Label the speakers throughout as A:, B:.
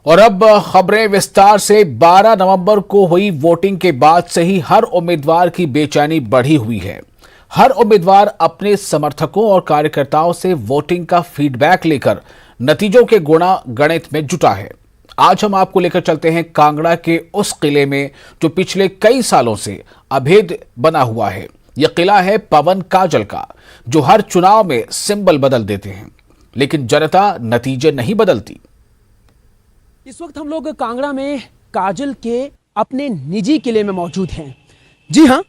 A: और अब खबरें विस्तार से। 12 नवंबर को हुई वोटिंग के बाद से ही हर उम्मीदवार की बेचैनी बढ़ी हुई है। हर उम्मीदवार अपने समर्थकों और कार्यकर्ताओं से वोटिंग का फीडबैक लेकर नतीजों के गुणा गणित में जुटा है। आज हम आपको लेकर चलते हैं कांगड़ा के उस किले में जो पिछले कई सालों से अभेद बना हुआ है। यह किला है पवन काजल का, जो हर चुनाव में सिंबल बदल देते हैं, लेकिन जनता नतीजे नहीं बदलती।
B: इस वक्त हम लोग कांगड़ा में काजल के अपने निजी किले में मौजूद हैं। जी हां,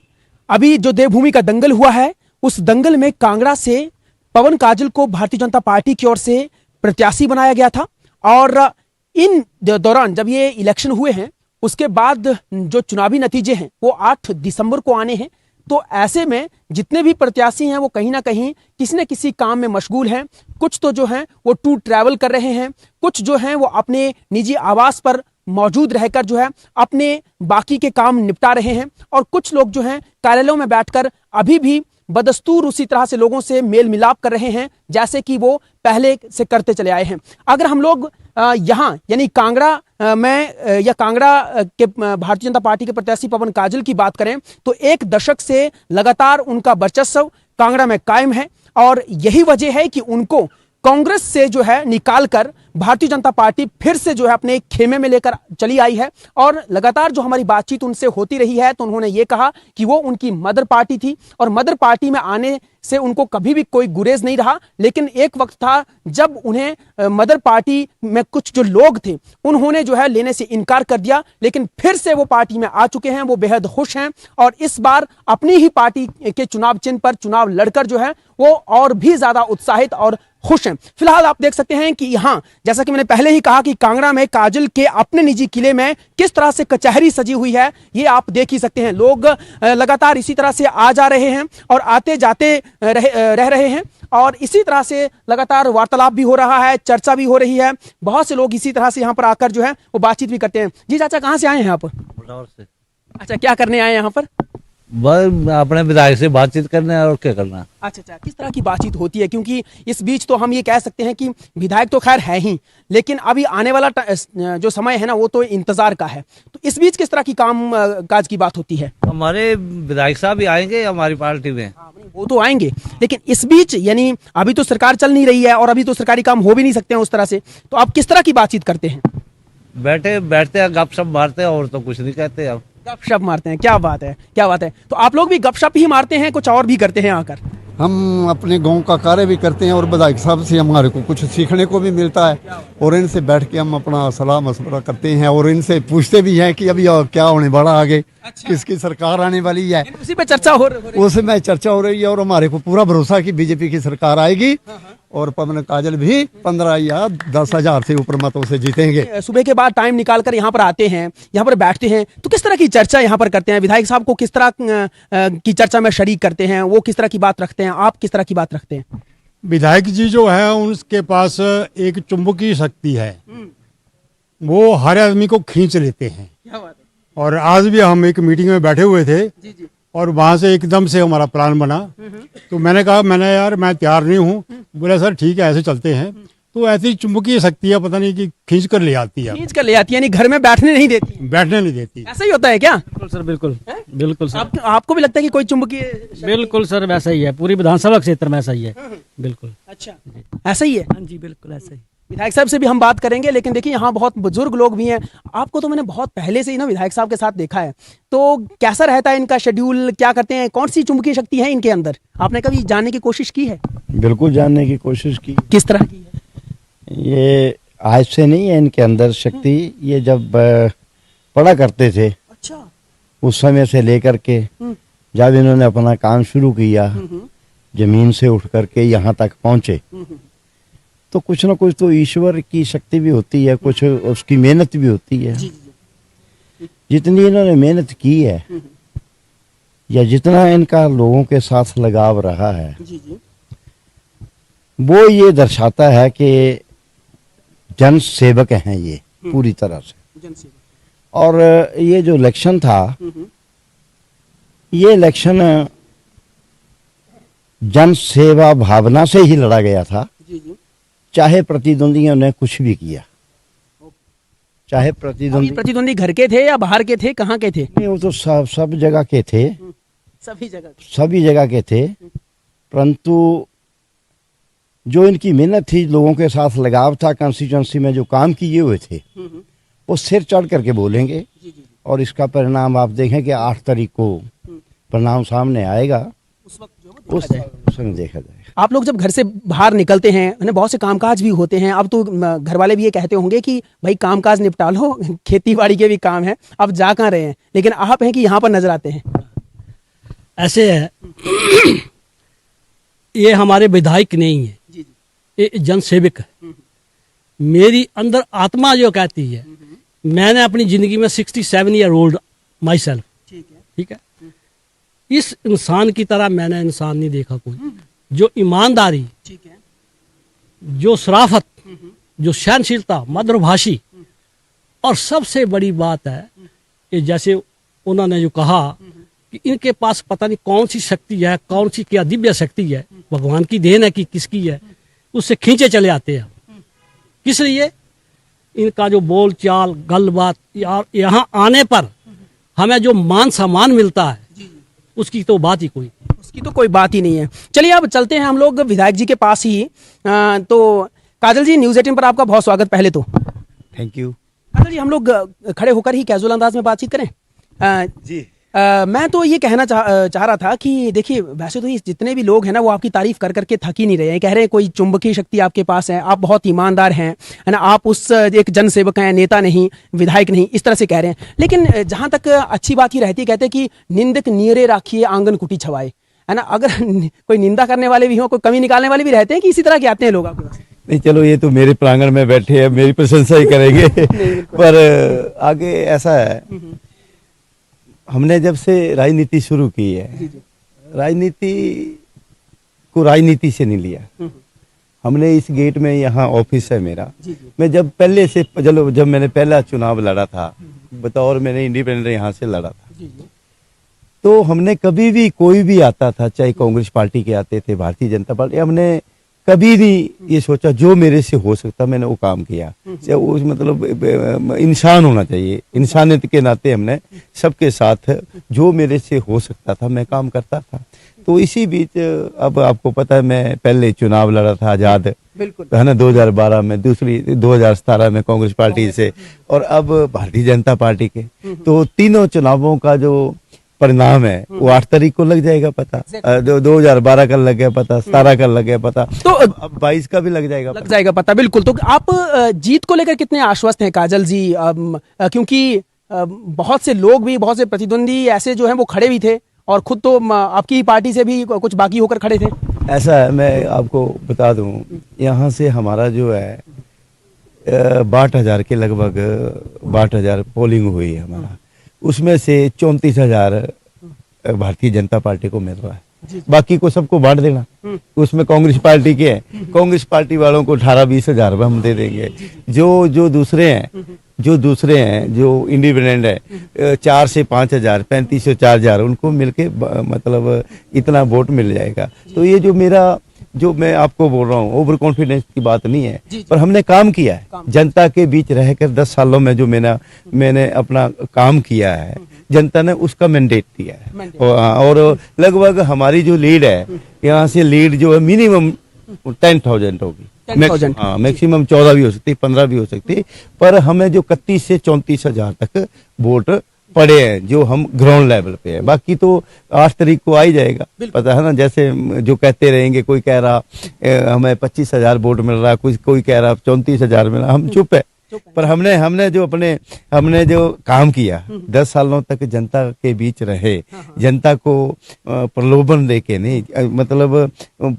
B: अभी जो देवभूमि का दंगल हुआ है, उस दंगल में कांगड़ा से पवन काजल को भारतीय जनता पार्टी की ओर से प्रत्याशी बनाया गया था। और इन दौरान जब ये इलेक्शन हुए हैं, उसके बाद जो चुनावी नतीजे हैं वो 8 दिसंबर को आने हैं। तो ऐसे में जितने भी प्रत्याशी हैं वो कहीं ना कहीं किसी न किसी काम में मशगूल हैं। कुछ तो जो हैं वो टूर ट्रैवल कर रहे हैं, कुछ जो हैं वो अपने निजी आवास पर मौजूद रहकर जो है अपने बाकी के काम निपटा रहे हैं, और कुछ लोग जो हैं कार्यालयों में बैठकर अभी भी बदस्तूर उसी तरह से लोगों से मेल मिलाप कर रहे हैं जैसे कि वो पहले से करते चले आए हैं। अगर हम लोग यहाँ यानी कांगड़ा में या कांगड़ा के भारतीय जनता पार्टी के प्रत्याशी पवन काजल की बात करें तो 1 दशक से लगातार उनका वर्चस्व कांगड़ा में कायम है, और यही वजह है कि उनको कांग्रेस से जो है निकालकर भारतीय जनता पार्टी फिर से जो है अपने खेमे में लेकर चली आई है। और लगातार जो हमारी बातचीत उनसे होती रही है तो उन्होंने ये कहा कि वो उनकी मदर पार्टी थी, और मदर पार्टी में आने से उनको कभी भी कोई गुरेज नहीं रहा। लेकिन एक वक्त था जब उन्हें मदर पार्टी में कुछ जो लोग थे उन्होंने जो है लेने से इनकार कर दिया, लेकिन फिर से वो पार्टी में आ चुके हैं। वो बेहद खुश हैं, और इस बार अपनी ही पार्टी के चुनाव चिन्ह पर चुनाव लड़कर जो है वो और भी ज्यादा उत्साहित और खुश हैं। फिलहाल आप देख सकते हैं कि यहाँ, जैसा कि मैंने पहले ही कहा कि कांगड़ा में काजल के अपने निजी किले में किस तरह से कचहरी सजी हुई है, ये आप देख ही सकते हैं। लोग लगातार इसी तरह से आ जा रहे हैं और आते जाते रह रहे हैं, और इसी तरह से लगातार वार्तालाप भी हो रहा है, चर्चा भी हो रही है। बहुत से लोग इसी तरह से यहाँ पर आकर जो है वो बातचीत भी करते हैं। जी चाचा, कहाँ से आए हैं यहाँ पर?
C: से।
B: अच्छा, क्या करने आए हैं यहाँ पर?
C: बस अपने विधायक से बातचीत करना है और क्या करना।
B: अच्छा, किस तरह की बातचीत होती है? क्योंकि इस बीच तो हम ये कह सकते हैं कि विधायक तो खैर है ही, लेकिन अभी आने वाला जो समय है ना वो तो इंतजार का है। तो इस बीच किस तरह की काम काज की बात होती है?
C: हमारे विधायक साहब भी आएंगे हमारी पार्टी में।
B: वो तो आएंगे, लेकिन इस बीच यानी अभी तो सरकार चल नहीं रही है और अभी तो सरकारी काम हो भी नहीं सकते हैं उस तरह से, तो आप किस तरह की बातचीत करते हैं?
C: बैठते हैं, गपशप मारते हैं, और तो कुछ नहीं कहते। अब
B: गपशप मारते हैं, क्या बात है, क्या बात है। तो आप लोग भी गपशप ही मारते हैं, कुछ और भी करते हैं आकर?
D: हम अपने गांव का कार्य भी करते हैं, और विधायक साहब से हमारे को कुछ सीखने को भी मिलता है, और इनसे बैठ के हम अपना सलाह मशवरा करते हैं, और इनसे पूछते भी हैं कि अभी क्या होने वाला आगे। अच्छा। किसकी सरकार आने वाली है,
B: उसी पे चर्चा हो रही है।
D: उसमें चर्चा हो रही है, और हमारे को पूरा भरोसा कि बीजेपी की सरकार आएगी, और पवन काजल भी 15 या 10,000 से ऊपर मतों से जीतेंगे।
B: सुबह के बाद टाइम निकालकर यहाँ पर आते हैं, यहाँ पर बैठते हैं, तो किस तरह की चर्चा यहाँ पर करते हैं? विधायक साहब को किस तरह की चर्चा में शरीक करते हैं? वो किस तरह की बात रखते हैं? आप किस तरह की बात रखते हैं?
E: विधायक जी जो है उनके पास एक चुंबकीय शक्ति है, वो हर आदमी को खींच लेते हैं।
B: क्या बात है।
E: और आज भी हम एक मीटिंग में बैठे हुए थे,
B: जी जी।
E: और वहां से एकदम से हमारा प्लान बना। तो मैंने कहा यार मैं तैयार नहीं हूँ। बोले सर ठीक है, ऐसे चलते हैं। तो ऐसी चुंबकीय शक्ति है, पता नहीं कि खींच कर ले आती है।
B: खींच कर ले आती है, यानी घर में बैठने नहीं देती?
E: बैठने नहीं देती।
B: ऐसा ही होता है क्या?
F: बिल्कुल सर, बिल्कुल बिल्कुल सर।
B: आपको भी लगता है कि कोई चुंबकीय?
F: बिल्कुल सर, वैसा ही है, पूरी विधानसभा क्षेत्र में ऐसा ही है। बिल्कुल।
B: अच्छा, ऐसा ही है?
F: हाँ जी, बिल्कुल ऐसा ही।
B: विधायक साहब से भी हम बात करेंगे, लेकिन देखिए यहाँ बहुत बुजुर्ग लोग भी हैं। आपको तो मैंने बहुत पहले से ही ना विधायक साहब के साथ देखा है, तो कैसा रहता है इनका शेड्यूल, क्या करते हैं, कौन सी चुंबकीय शक्ति है इनके अंदर? आपने कभी जानने की कोशिश की है?
G: बिल्कुल जानने की कोशिश की।
B: किस तरह की है?
G: ये आज से नहीं है इनके अंदर शक्ति, ये जब पढ़ा करते थे।
B: अच्छा।
G: उस समय से लेकर के जब इन्होंने अपना काम शुरू किया, जमीन से उठ करके यहाँ तक पहुँचे, तो कुछ ना कुछ तो ईश्वर की शक्ति भी होती है, कुछ उसकी मेहनत भी होती है। जितनी इन्होंने मेहनत की है, या जितना इनका लोगों के साथ लगाव रहा है, वो ये दर्शाता है कि जन सेवक हैं ये पूरी तरह से। और ये जो इलेक्शन था, ये इलेक्शन जन सेवा भावना से ही लड़ा गया था, चाहे प्रतिद्वंदियों ने कुछ भी किया। चाहे
B: अभी
G: प्रतिद्वंदी
B: प्रतिद्वंदी घर के थे या बाहर के थे, कहाँ के थे?
G: नहीं, वो तो सब जगह के थे,
B: सभी जगह
G: के थे। परंतु जो इनकी मेहनत थी, लोगों के साथ लगाव था, कॉन्स्टिट्यूंसी में जो काम किए हुए थे, वो सिर चढ़ करके बोलेंगे। और इसका परिणाम आप देखें कि 8 तारीख को परिणाम सामने आएगा,
B: उस वक्त जो
G: उस समय देखा जाएगा।
B: आप लोग जब घर से बाहर निकलते हैं, है ना, बहुत से कामकाज भी होते हैं। अब तो घर वाले भी ये कहते होंगे कि भाई कामकाज निपटा लो, खेती बाड़ी के भी काम है, अब जा कहाँ रहे हैं, लेकिन आप हैं कि यहाँ पर नजर आते हैं।
F: ऐसे है, ये हमारे विधायक नहीं है, ये जनसेवक है। मेरी अंदर आत्मा जो कहती है, मैंने अपनी जिंदगी में 67 ईयर ओल्ड माई सेल्फ, ठीक है, इस इंसान की तरह मैंने इंसान नहीं देखा कोई जो ईमानदारी, जो शराफत, जो सहनशीलता, मधुरभाषी, और सबसे बड़ी बात है कि जैसे उन्होंने जो कहा कि इनके पास पता नहीं कौन सी शक्ति है, कौन सी क्या दिव्य शक्ति है, भगवान की देन है कि किसकी है, उससे खींचे चले आते हैं। किस लिए? इनका जो बोल चाल, गलबात, यहाँ आने पर हमें जो मान सम्मान मिलता है, उसकी तो बात ही
B: बात ही नहीं है। चलिए अब चलते हैं हम लोग विधायक जी के पास ही। तो काजल जी, न्यूज़ 18 पर आपका बहुत स्वागत। पहले तो
G: थैंक यू।
B: काजल जी, हम लोग खड़े होकर ही कैजुअल अंदाज में बातचीत करें।
G: जी,
B: मैं तो ये कहना चाह रहा था कि देखिए, वैसे तो ये जितने भी लोग हैं ना, वो आपकी तारीफ कर करके थक ही नहीं रहे हैं। कह रहे हैं कोई चुंबकीय शक्ति आपके पास है, आप बहुत ईमानदार हैं, है ना, आप उस एक जनसेवक हैं, नेता नहीं, विधायक नहीं, इस तरह से कह रहे हैं। लेकिन जहाँ तक अच्छी बात ही रहती है, कहते हैं कि निंदक नीरे राखिए आंगन कुटी छवाए, है ना। अगर कोई निंदा करने वाले भी हों, कोई कमी निकालने वाले भी रहते हैं, कि इसी तरह के आते हैं लोग आपके पास?
G: नहीं, चलो ये तो मेरे प्रांगण में बैठे हैं, मेरी प्रशंसा ही करेंगे। पर आगे ऐसा है, हमने जब से राजनीति शुरू की है, राजनीति को राजनीति से नहीं लिया। हमने इस गेट में, यहाँ ऑफिस है मेरा, मैं जब पहले से, जब मैंने पहला चुनाव लड़ा था, बतौर मैंने इंडिपेंडेंट यहाँ से लड़ा था, तो हमने कभी भी, कोई भी आता था, चाहे कांग्रेस पार्टी के आते थे, भारतीय जनता पार्टी, हमने कभी भी ये सोचा जो मेरे से हो सकता मैंने वो काम किया। उस मतलब इंसान होना चाहिए, इंसानियत के नाते हमने सबके साथ जो मेरे से हो सकता था मैं काम करता था। तो इसी बीच अब आपको पता है, मैं पहले चुनाव लड़ा था आजाद, है ना, 2012 में, दूसरी 2017 में कांग्रेस पार्टी से, और अब भारतीय जनता पार्टी के। तो तीनों चुनावों का जो परिणाम है वो 8 तारीख को लग जाएगा पता। 2012 का लग गया पता, 17 का लग गया पता, तो अब 22 का भी लग जाएगा
B: पता। बिल्कुल। तो आप जीत को लेकर कितने आश्वस्त हैं काजल जी? क्योंकि बहुत से लोग भी, बहुत से प्रतिद्वंदी ऐसे जो हैं वो खड़े भी थे, और खुद तो आपकी पार्टी से भी कुछ बागी होकर खड़े थे।
G: ऐसा है, मैं आपको बता दूं, यहाँ से हमारा जो है 62,000 के लगभग 62,000 पोलिंग हुई है हमारा, उसमें से 34,000 भारतीय जनता पार्टी को मिल रहा है, बाकी को सबको बांट देना। उसमें कांग्रेस पार्टी के हैं, कांग्रेस पार्टी वालों को 18-20 हजार रुपये हम दे देंगे। जो दूसरे हैं, जो इंडिपेंडेंट है, 4 से 5 हजार, 35 से 4 हजार, उनको मिलके मतलब इतना वोट मिल जाएगा। तो ये जो मैं आपको बोल रहा हूँ, ओवर कॉन्फिडेंस की बात नहीं है, पर हमने काम किया है जनता के बीच रहकर। 10 सालों में जो मैंने अपना काम किया है, जनता ने उसका मैंडेट दिया है। और लगभग हमारी जो लीड है, यहाँ से लीड जो है मिनिमम 10,000 होगी, मैक्सिमम 14 भी हो सकती, 15 भी हो सकती, पर हमें जो 31 से 34 हजार तक वोट पड़े हैं, जो हम ग्राउंड लेवल पे है। बाकी तो 8 तारीख को आ ही जाएगा, पता है ना। जैसे जो कहते रहेंगे, कोई कह रहा हमें 25,000 वोट मिल रहा, कोई कह रहा 34,000 मिल रहा, हम चुप है। पर हमने जो काम किया, 10 सालों तक जनता के बीच रहे, जनता को प्रलोभन देके नहीं, मतलब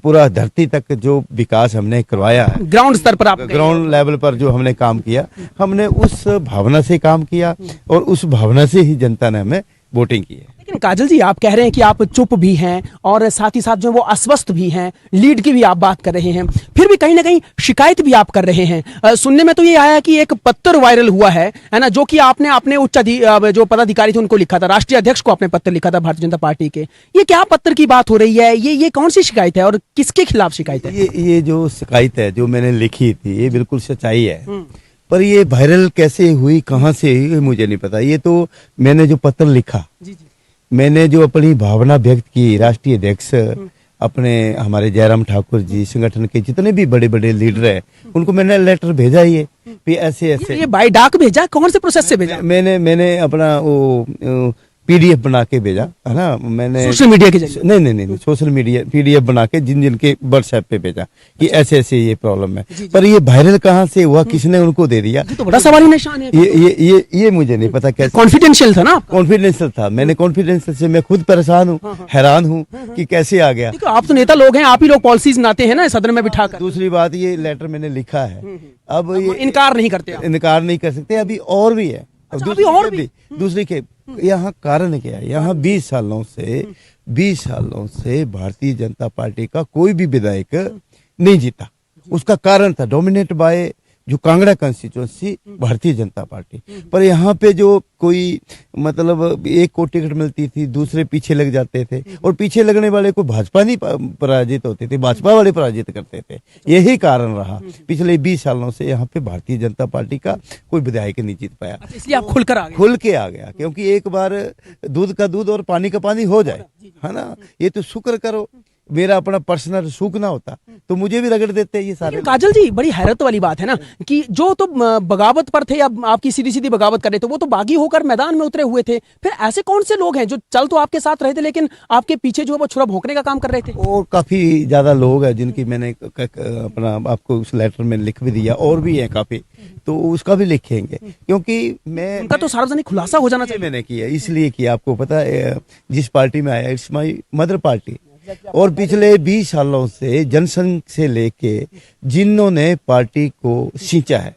G: पूरा धरती तक जो विकास हमने करवाया है,
B: ग्राउंड स्तर पर,
G: ग्राउंड लेवल पर जो हमने काम किया, हमने उस भावना से काम किया, और उस भावना से ही जनता ने हमें वोटिंग की है।
B: लेकिन काजल जी, आप कह रहे हैं कि आप चुप भी हैं, और साथ ही साथ जो वो अस्वस्थ भी हैं, लीड की भी आप बात कर रहे हैं, फिर भी कहीं ना कहीं शिकायत भी आप कर रहे हैं। सुनने में तो ये आया कि एक पत्र वायरल हुआ है ना, जो कि आपने अपने जो पदाधिकारी थे उनको लिखा था, राष्ट्रीय अध्यक्ष को आपने पत्र लिखा था भारतीय जनता पार्टी के। ये क्या पत्र की बात हो रही है? ये कौन सी शिकायत है, और किसके खिलाफ शिकायत है?
G: ये जो शिकायत है जो मैंने लिखी थी, ये बिल्कुल सच्चाई है। पर ये वायरल कैसे हुई, कहाँ से हुई, ये मुझे नहीं पता। ये तो मैंने जो पत्र लिखा, मैंने जो अपनी भावना व्यक्त की, राष्ट्रीय अध्यक्ष अपने हमारे जयराम ठाकुर जी, संगठन के जितने भी बड़े बड़े लीडर हैं, उनको मैंने लेटर भेजा। ये ऐसे
B: ये बाय डाक भेजा, कौन से प्रोसेस से भेजा?
G: मैंने अपना वो पीडीएफ बना के भेजा है ना, मैंने
B: सोशल मीडिया के जरिए?
G: नहीं, सोशल मीडिया पीडीएफ बना के जिनके व्हाट्सएप पे भेजा कि ऐसे ऐसे ये प्रॉब्लम है। पर ये वायरल कहाँ से हुआ, किसने उनको दे दिया,
B: तो बड़ा सवाल निशान है।
G: ये मुझे नहीं पता। कैसे
B: कॉन्फिडेंशियल था ना?
G: कॉन्फिडेंशियल था। मैंने कॉन्फिडेंशियल से मैं खुद परेशान हूँ, हैरान हूँ कि कैसे आ गया।
B: देखो, आप तो नेता लोग हैं, आप ही लोग पॉलिसीज बनाते हैं ना सदन में बिठाकर।
G: दूसरी बात, ये लेटर मैंने लिखा है, अब ये
B: इनकार नहीं करते आप?
G: इनकार नहीं कर सकते। अभी और भी है,
B: अभी और भी?
G: दूसरी के यहाँ कारण क्या है, यहाँ 20 सालों से भारतीय जनता पार्टी का कोई भी विधायक नहीं जीता। उसका कारण था डोमिनेट बाय जो कांगड़ा कंस्टिट्यूंसी भारतीय जनता पार्टी। पर यहाँ पे जो कोई मतलब एक को टिकट मिलती थी, दूसरे पीछे लग जाते थे, और पीछे लगने वाले को भाजपा नहीं पराजित होते थे, भाजपा वाले पराजित करते थे। यही कारण रहा पिछले 20 सालों से यहाँ पे भारतीय जनता पार्टी का कोई विधायक नहीं जीत पाया।
B: इसलिए आप खुल के आ गया?
G: क्योंकि एक बार दूध का दूध और पानी का पानी हो जाए, है ना। ये तो शुक्र करो, मेरा अपना पर्सनल सुख ना होता तो मुझे भी रगड़ देते ये सारे।
B: काजल जी, बड़ी हैरत वाली बात है ना कि जो तो बगावत पर थे या आपकी सीधी सीधी बगावत कर रहे थे, वो तो बागी होकर मैदान में उतरे हुए थे। फिर ऐसे कौन से लोग हैं जो चल तो आपके साथ रहे थे लेकिन आपके पीछे जो है वो छुरा भोंकने का काम कर रहे थे?
G: और काफी ज्यादा लोग हैं जिनकी मैंने अपना आपको उस लेटर में लिख भी दिया, और भी है काफी, तो उसका भी लिखेंगे क्योंकि मैं
B: उनका तो सार्वजनिक खुलासा हो जाना चाहिए।
G: मैंने किया इसलिए कि आपको पता है जिस पार्टी में आया, इट्स माई मदर पार्टी। और पिछले 20 सालों से जनसंघ से लेके जिन्होंने पार्टी को सींचा है,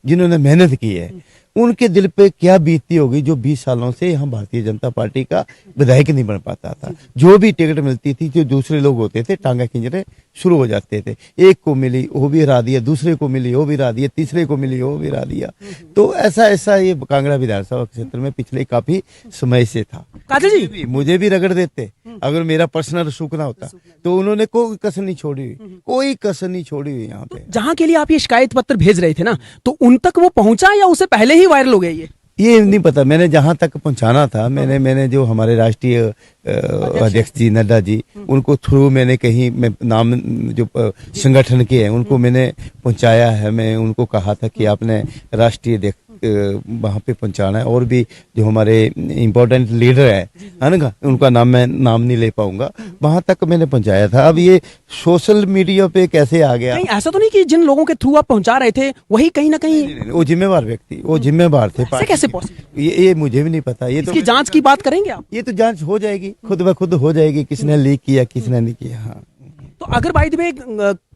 G: जिन्होंने मेहनत की है, उनके दिल पे क्या बीतती होगी जो 20 सालों से यहाँ भारतीय जनता पार्टी का विधायक नहीं बन पाता था। जो भी टिकट मिलती थी, जो दूसरे लोग होते थे, टांगा खिंचने शुरू हो जाते थे। एक को मिली वो भी हरा दिया, दूसरे को मिली वो भी हरा दिया, तीसरे को मिली वो भी हरा दिया। तो ऐसा ये कांगड़ा विधानसभा क्षेत्र में पिछले काफी समय से था।
B: काजल जी,
G: मुझे भी रगड़ देते अगर मेरा पर्सनल सुख ना होता, तो उन्होंने कोई कसर नहीं छोड़ी हुई, कोई कसर नहीं छोड़ी हुई यहाँ पे।
B: जहाँ के लिए आप ये शिकायत पत्र भेज रहे थे ना, तो उन तक वो पहुंचा या उससे पहले ही वायरल हो गया?
G: ये नहीं पता। मैंने जहां तक पहुंचाना था, मैंने जो हमारे राष्ट्रीय अध्यक्ष जी नड्डा जी, उनको थ्रू मैंने कहीं मैं नाम जो संगठन के हैं उनको मैंने पहुंचाया है। मैं उनको कहा था कि आपने राष्ट्रीय अध्यक्ष वहां पे पहुंचाना है, और भी जो हमारे इम्पोर्टेंट लीडर है ना, उनका नाम मैं नहीं ले पाऊंगा, वहां तक मैंने पहुंचाया था। अब ये सोशल मीडिया पे कैसे आ गया?
B: नहीं, ऐसा तो नहीं कि जिन लोगों के थ्रू आप पहुंचा रहे थे वही कहीं ना कहीं
G: नहीं, वो जिम्मेवार व्यक्ति, वो जिम्मेवार थे।
B: कैसे पॉसिबल?
G: ये मुझे भी नहीं पता। ये
B: इसकी जांच की बात करेंगे आप?
G: ये तो जांच हो जाएगी, खुद ब खुद हो जाएगी, किसने लीक किया किसने नहीं किया। हाँ,
B: तो अगर बाय द वे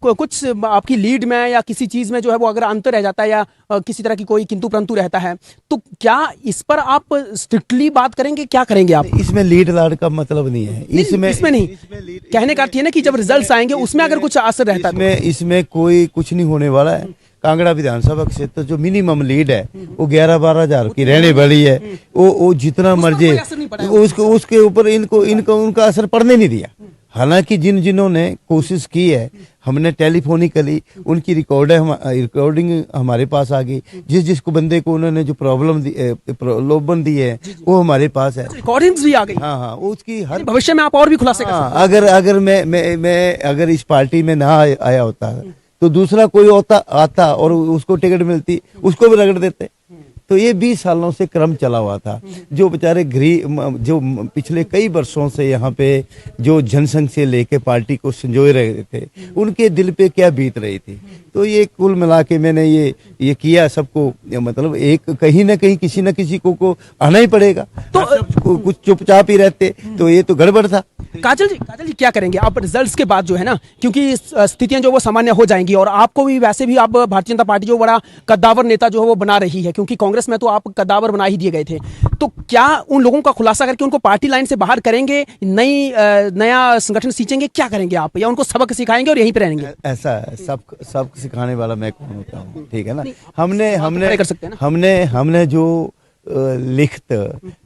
B: कुछ आपकी लीड में या किसी चीज में जो है वो अगर अंतर रह जाता है या किसी तरह की कोई किंतु परंतु रहता है, तो क्या इस पर आप स्ट्रिक्टली बात करेंगे? क्या करेंगे आप?
G: इसमें लीड लाड का मतलब नहीं है।
B: इसमें नहीं कहने का अर्थ है ना कि जब रिजल्ट्स आएंगे उसमें अगर कुछ असर रहता है,
G: इसमें कोई कुछ नहीं होने वाला है। कांगड़ा विधानसभा क्षेत्र जो मिनिमम लीड है वो 11-12 हजार की रहने वाली है। वो जितना मर्जी उसके ऊपर इनको उनका असर पड़ने नहीं दिया। हालांकि जिन्होंने कोशिश की है, हमने टेलीफोनिकली उनकी रिकॉर्डिंग हमारे पास आ गई। जिसको बंदे को उन्होंने जो प्रलोभन दी है वो हमारे पास है,
B: रिकॉर्डिंग्स भी आ गई।
G: हाँ, उसकी हर
B: भविष्य में आप और भी खुलासे कर सकते
G: हैं। अगर मैं अगर इस पार्टी में ना आया होता तो दूसरा कोई आता और उसको टिकट मिलती, उसको भी रगड़ देते। तो ये 20 सालों से क्रम चला हुआ था। जो बेचारे जो पिछले कई वर्षों से यहाँ पे जो जनसंघ से लेके पार्टी को संजोए रहे थे, उनके दिल पे क्या बीत रही थी। तो ये कुल मिला के मैंने ये किया सबको, मतलब एक कहीं ना कहीं किसी न किसी को आना ही पड़ेगा। तो कुछ चुपचाप ही रहते तो ये तो गड़बड़ था।
B: काजल जी क्या करेंगे आप रिजल्ट्स के बाद जो है ना, क्योंकि स्थितियां जो वो सामान्य हो जाएंगी और आपको भी वैसे भी आप भारतीय जनता पार्टी जो बड़ा कद्दावर नेता जो है वो बना रही है, क्योंकि कांग्रेस में तो आप कद्दावर बना ही दिए गए थे। तो क्या उन लोगों का खुलासा करके उनको पार्टी लाइन से बाहर करेंगे, नया संगठन सींचेंगे, क्या करेंगे आप, या उनको सबक सिखाएंगे और यहीं पे रहेंगे?
G: ऐसा सबक सिखाने वाला मैं कौन होता हूँ? ठीक है ना, हमने
B: कर सकते हैं ना?
G: हमने जो लिखित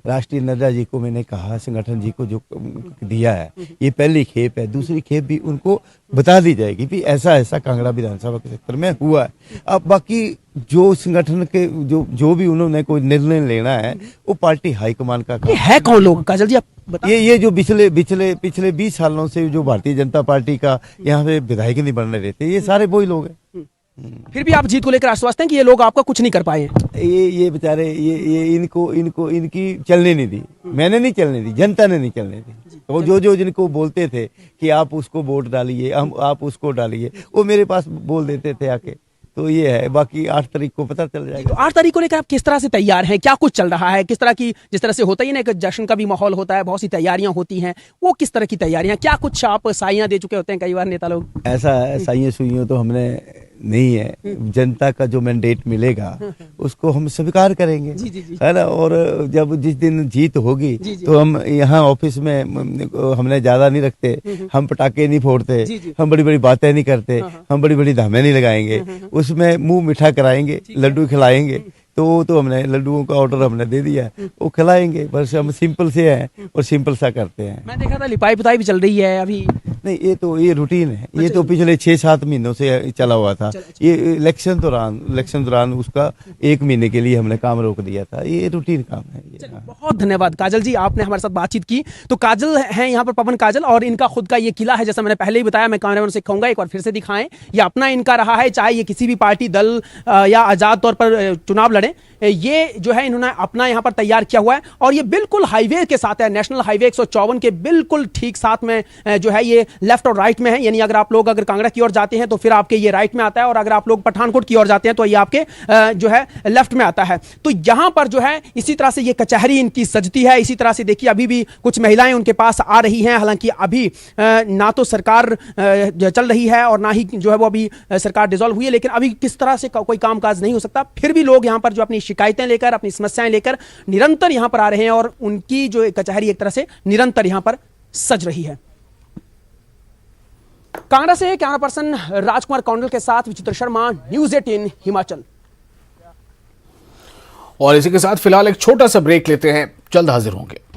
G: राष्ट्रीय नड्डा जी को मैंने कहा, संगठन जी को जो दिया है, ये पहली खेप है। दूसरी खेप भी उनको बता दी जाएगी कि ऐसा ऐसा कांगड़ा विधानसभा के क्षेत्र में हुआ है। अब बाकी जो संगठन के जो भी उन्होंने कोई निर्णय लेना है वो पार्टी हाईकमान का काम
B: ये है कौन लोग काजल जी, आप बता।
G: ये जो पिछले 20 सालों से जो भारतीय जनता पार्टी का यहाँ पे विधायक नहीं बन रहे थे, ये सारे वही लोग हैं।
B: फिर भी आप जीत को लेकर आश्वस्त हैं कि ये लोग आपका कुछ नहीं कर पाए हैं।
G: ये बेचारे ये इनकी चलने नहीं दी, मैंने नहीं चलने दी, जनता ने नहीं चलने दी। वो जो जिनको बोलते थे कि आप उसको वोट डालिए, आप उसको डालिए, वो मेरे पास बोल देते थे आके। तो ये है, बाकी 8 तारीख को पता चल जाएगा।
B: तो 8 तारीख को लेकर आप किस तरह से तैयार हैं, क्या कुछ चल रहा है, किस तरह की, जिस तरह से होता ही ना एक जश्न का भी माहौल होता है, बहुत सी तैयारियां होती हैं, वो किस तरह की तैयारियां, क्या कुछ आप साइयां दे चुके होते हैं कई बार नेता लोग?
G: ऐसा है, साइयां सुइयों तो हमने नहीं है। जनता का जो मैंडेट मिलेगा उसको हम स्वीकार करेंगे, है ना। और जब जिस दिन जीत होगी तो हम यहाँ ऑफिस में हमने ज्यादा नहीं रखते, हम पटाखे नहीं फोड़ते, हम बड़ी बड़ी बातें नहीं करते, हम बड़ी बड़ी धामें नहीं लगाएंगे, उसमें मुंह मीठा कराएंगे, लड्डू खिलाएंगे। तो हमने लड्डुओं का ऑर्डर हमने दे दिया, वो खिलाएंगे। बस हम सिंपल से हैं और सिंपल सा करते हैं।
B: मैं देखा था लिपाई पुताई भी चल रही है अभी।
G: नहीं, ये रूटीन है, ये तो पिछले 6-7 महीनों से चला हुआ था। ये इलेक्शन दौरान उसका 1 महीने के लिए हमने काम रोक दिया था। ये रूटीन काम है ये।
B: बहुत धन्यवाद काजल जी, आपने हमारे साथ बातचीत की। तो काजल है यहाँ पर, पवन काजल, और इनका खुद का ये किला है, जैसा मैंने पहले ही बताया। मैं कैमरामैन से कहूंगा एक बार फिर से दिखाएं, ये अपना इनका रहा है, चाहे ये किसी भी पार्टी दल या आजाद तौर पर चुनाव लड़े, ये जो है इन्होंने अपना यहाँ पर तैयार किया हुआ है। और ये बिल्कुल हाईवे के साथ है, नेशनल हाईवे 154 के बिल्कुल ठीक साथ में जो है ये लेफ्ट और राइट में है। यानी अगर आप लोग कांगड़ा की ओर जाते हैं तो फिर आपके ये राइट में आता है, और अगर आप लोग पठानकोट की ओर जाते हैं तो ये आपके जो है लेफ्ट में आता है। तो यहां पर जो है इसी तरह से ये कचहरी इनकी सजती है। इसी तरह से देखिए अभी भी कुछ महिलाएं उनके पास आ रही हैं। हालांकि अभी ना तो सरकार चल रही है और ना ही जो है वो अभी सरकार डिसॉल्व हुई है, लेकिन अभी किस तरह से कोई कामकाज नहीं हो सकता। फिर भी लोग यहां पर जो अपनी शिकायतें लेकर, अपनी समस्याएं लेकर निरंतर यहां पर आ रहे हैं, और उनकी जो कचहरी एक तरह से निरंतर यहां पर सज रही है। कांगड़ा से कैमरा पर्सन राजकुमार कौंडल के साथ विचित्र शर्मा, न्यूज़ 18 हिमाचल।
A: और इसी के साथ फिलहाल एक छोटा सा ब्रेक लेते हैं, जल्द हाजिर होंगे।